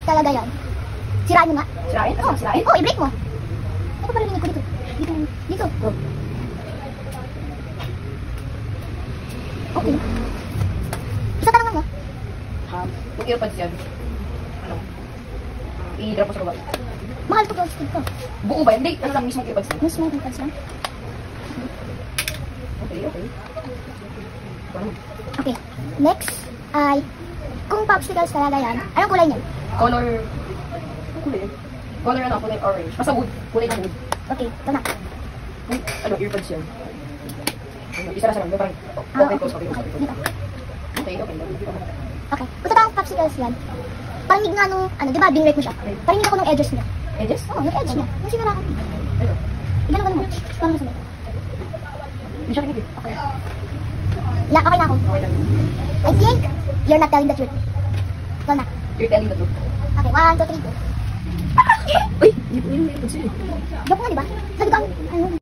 talaga yan. Sirain mo nga. Sirain? Ano sirain? Oo, i-break mo. Ako pa rinig ko dito. Dito. Go. Okay. Isa tanong mo. Yung earpods yan. Ano? I-drop mo sa baba. Mahal to plastic to. Buo ba? Hindi. Ano lang mismo earpods lang? Mas may earpods lang. Okay. Okay. Next ay kung popsicles talaga yan, anong kulay niyan? Color... Ano kulay yan? Color ano? Kulay orange. Basta wood. Kulay ng wood. Okay, ito na. Wait, ano? Earpods yan. Isa na siya lang. Parang okay, close. Okay. Dito. Okay. Okay. Kung totoong popsicles yan, parinig nga nung, ano, di ba, binrate mo siya? Parinig ako nung edges niya. Edges? Oo, yung edge niya. Yung sinarakan. Ano? Igano mo. Paano mo sabi? Hindi siya kinig. Okay. Okay na ako. Okay lang. I think you're not telling the truth. Ito na. You're telling the truth. Okay, 1, 2, 3, go. Uy! Yung earpods yun eh. Joke nga, di ba? Sabi ko,